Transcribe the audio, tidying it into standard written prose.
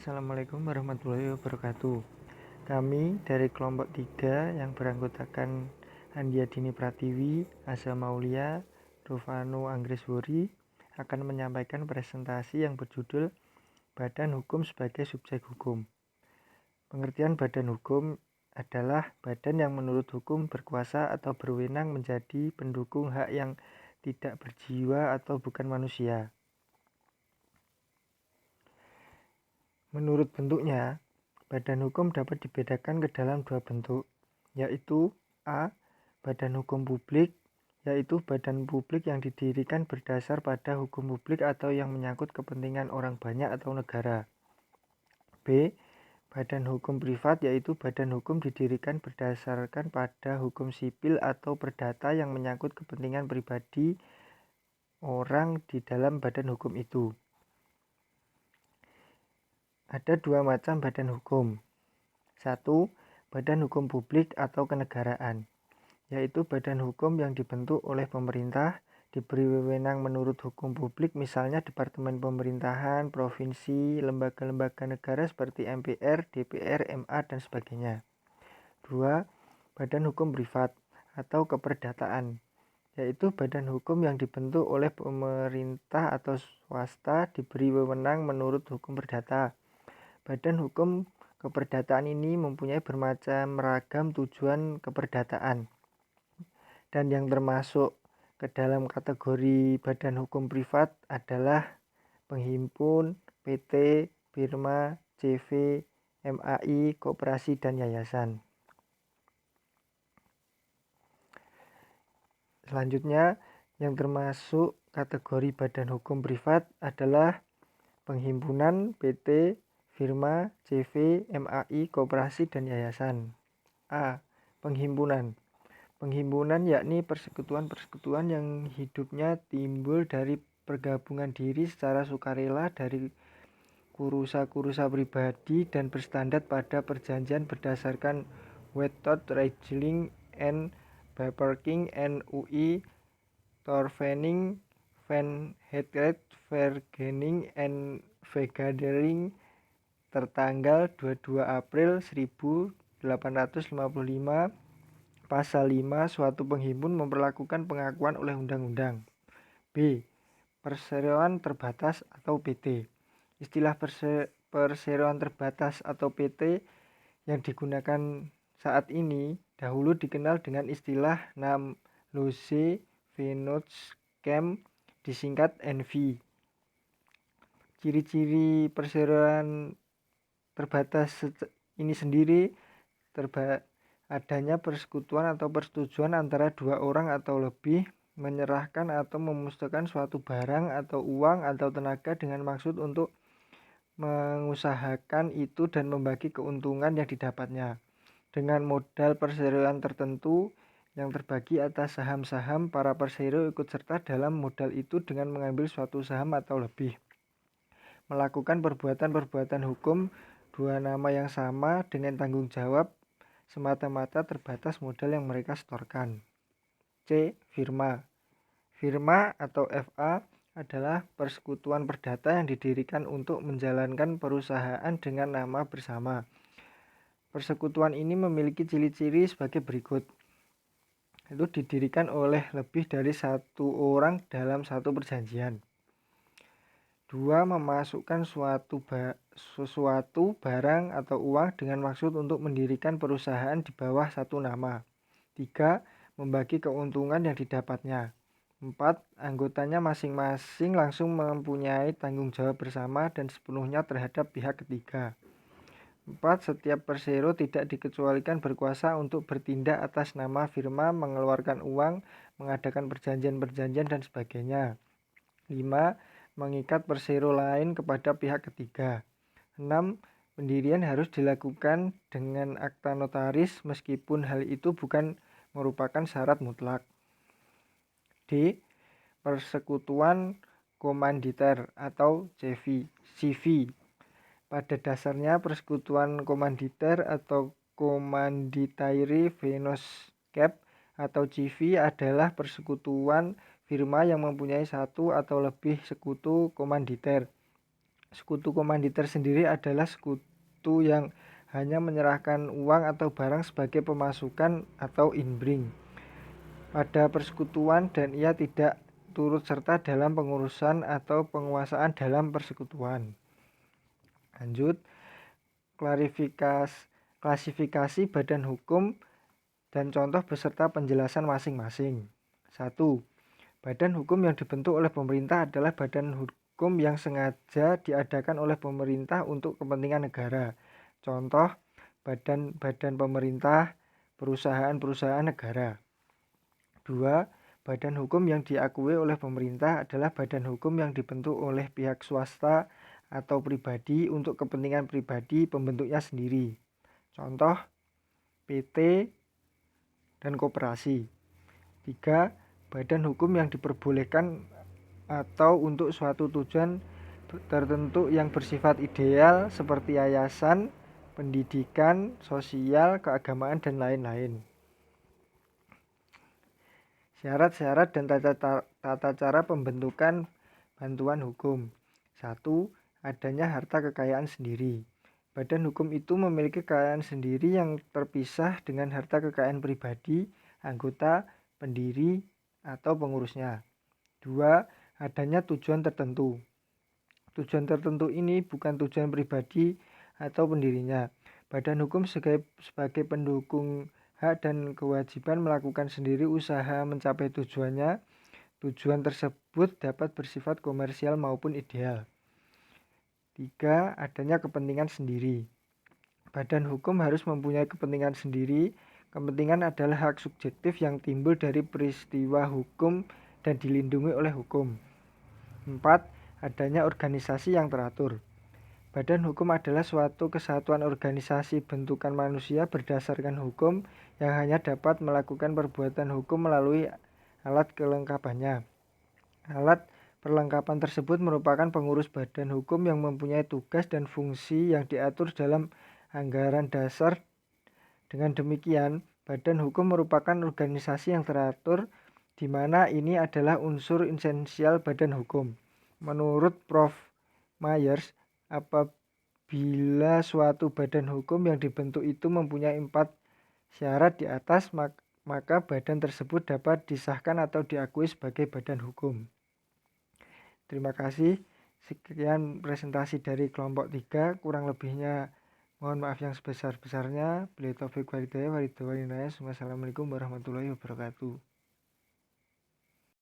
Assalamualaikum warahmatullahi wabarakatuh. Kami dari kelompok 3 yang beranggotakan Andia Dini Pratiwi, Asa Maulia, Rufano Anggreswori akan menyampaikan presentasi yang berjudul Badan Hukum sebagai Subjek Hukum. Pengertian badan hukum adalah badan yang menurut hukum berkuasa atau berwenang menjadi pendukung hak yang tidak berjiwa atau bukan manusia. Menurut bentuknya, badan hukum dapat dibedakan ke dalam dua bentuk, yaitu A. Badan hukum publik, yaitu badan publik yang didirikan berdasar pada hukum publik atau yang menyangkut kepentingan orang banyak atau negara. B. Badan hukum privat, yaitu badan hukum didirikan berdasarkan pada hukum sipil atau perdata yang menyangkut kepentingan pribadi orang di dalam badan hukum itu. Ada dua macam badan hukum. 1. Badan hukum publik atau kenegaraan, yaitu badan hukum yang dibentuk oleh pemerintah, diberi wewenang menurut hukum publik, misalnya Departemen Pemerintahan, Provinsi, lembaga-lembaga negara seperti MPR, DPR, MA, dan sebagainya. 2. Badan hukum privat atau keperdataan, yaitu badan hukum yang dibentuk oleh pemerintah atau swasta, diberi wewenang menurut hukum perdata. Badan hukum keperdataan ini mempunyai bermacam ragam tujuan keperdataan, dan yang termasuk ke dalam kategori badan hukum privat adalah penghimpun, PT, firma, CV, MAI, koperasi, dan yayasan. Selanjutnya, yang termasuk kategori badan hukum privat adalah penghimpunan, PT, firma, CV, MAI, koperasi, dan yayasan. A. Penghimpunan. Penghimpunan yakni persekutuan-persekutuan yang hidupnya timbul dari pergabungan diri secara sukarela dari kurusa-kurusa pribadi dan berstandar pada perjanjian berdasarkan Wettot Regeling and Beperking NUI Torvening Van Hetred Vergening and Vegadering tertanggal 22 April 1855. Pasal 5 suatu penghimpun memperlakukan pengakuan oleh undang-undang. B. Perseroan terbatas atau PT. Istilah perseroan terbatas atau PT yang digunakan saat ini dahulu dikenal dengan istilah Namlose Vennootschap, disingkat NV. Ciri-ciri perseroan terbatas ini sendiri adanya persekutuan atau persetujuan antara dua orang atau lebih menyerahkan atau memusnahkan suatu barang atau uang atau tenaga dengan maksud untuk mengusahakan itu dan membagi keuntungan yang didapatnya dengan modal perseroan tertentu yang terbagi atas saham-saham. Para persero ikut serta dalam modal itu dengan mengambil suatu saham atau lebih, melakukan perbuatan-perbuatan hukum dua nama yang sama dengan tanggung jawab semata-mata terbatas modal yang mereka setorkan. C. Firma. Firma atau FA adalah persekutuan perdata yang didirikan untuk menjalankan perusahaan dengan nama bersama. Persekutuan ini memiliki ciri-ciri sebagai berikut. Itu didirikan oleh lebih dari satu orang dalam satu perjanjian. 2. Memasukkan sesuatu barang atau uang dengan maksud untuk mendirikan perusahaan di bawah satu nama. 3. Membagi keuntungan yang didapatnya. 4. Anggotanya masing-masing langsung mempunyai tanggung jawab bersama dan sepenuhnya terhadap pihak ketiga. 4. Setiap persero tidak dikecualikan berkuasa untuk bertindak atas nama firma, mengeluarkan uang, mengadakan perjanjian-perjanjian, dan sebagainya. 5. Mengikat persero lain kepada pihak ketiga. 6. Pendirian harus dilakukan dengan akta notaris meskipun hal itu bukan merupakan syarat mutlak. D. Persekutuan komanditer atau CV. Pada dasarnya persekutuan komanditer atau Commandeitary Vennootschap atau CV adalah persekutuan firma yang mempunyai satu atau lebih sekutu komanditer. Sekutu komanditer sendiri adalah sekutu yang hanya menyerahkan uang atau barang sebagai pemasukan atau inbring pada persekutuan dan ia tidak turut serta dalam pengurusan atau penguasaan dalam persekutuan. Lanjut, klasifikasi badan hukum dan contoh beserta penjelasan masing-masing. 1. Badan hukum yang dibentuk oleh pemerintah adalah badan hukum yang sengaja diadakan oleh pemerintah untuk kepentingan negara. Contoh, badan-badan pemerintah, perusahaan-perusahaan negara. 2. Badan hukum yang diakui oleh pemerintah adalah badan hukum yang dibentuk oleh pihak swasta atau pribadi untuk kepentingan pribadi pembentuknya sendiri. Contoh, PT dan koperasi. 3. Badan hukum yang diperbolehkan atau untuk suatu tujuan tertentu yang bersifat ideal seperti yayasan, pendidikan, sosial, keagamaan, dan lain-lain. Syarat-syarat dan tata cara pembentukan bantuan hukum. 1. Adanya harta kekayaan sendiri. Badan hukum itu memiliki kekayaan sendiri yang terpisah dengan harta kekayaan pribadi, anggota, pendiri, atau pengurusnya. 2. Adanya tujuan tertentu. Tujuan tertentu ini bukan tujuan pribadi atau pendirinya. Badan hukum sebagai pendukung hak dan kewajiban melakukan sendiri usaha mencapai tujuannya. Tujuan tersebut dapat bersifat komersial maupun ideal. 3. Adanya kepentingan sendiri. Badan hukum harus mempunyai kepentingan sendiri. Kepentingan adalah hak subjektif yang timbul dari peristiwa hukum dan dilindungi oleh hukum. 4. Adanya organisasi yang teratur. Badan hukum adalah suatu kesatuan organisasi bentukan manusia berdasarkan hukum yang hanya dapat melakukan perbuatan hukum melalui alat kelengkapannya. Alat perlengkapan tersebut merupakan pengurus badan hukum yang mempunyai tugas dan fungsi yang diatur dalam anggaran dasar. Dengan demikian, badan hukum merupakan organisasi yang teratur di mana ini adalah unsur esensial badan hukum. Menurut Prof. Myers, apabila suatu badan hukum yang dibentuk itu mempunyai 4 syarat di atas, maka badan tersebut dapat disahkan atau diakui sebagai badan hukum. Terima kasih. Sekian presentasi dari kelompok 3. Kurang lebihnya mohon maaf yang sebesar-besarnya. Wassalamualaikum warahmatullahi wabarakatuh.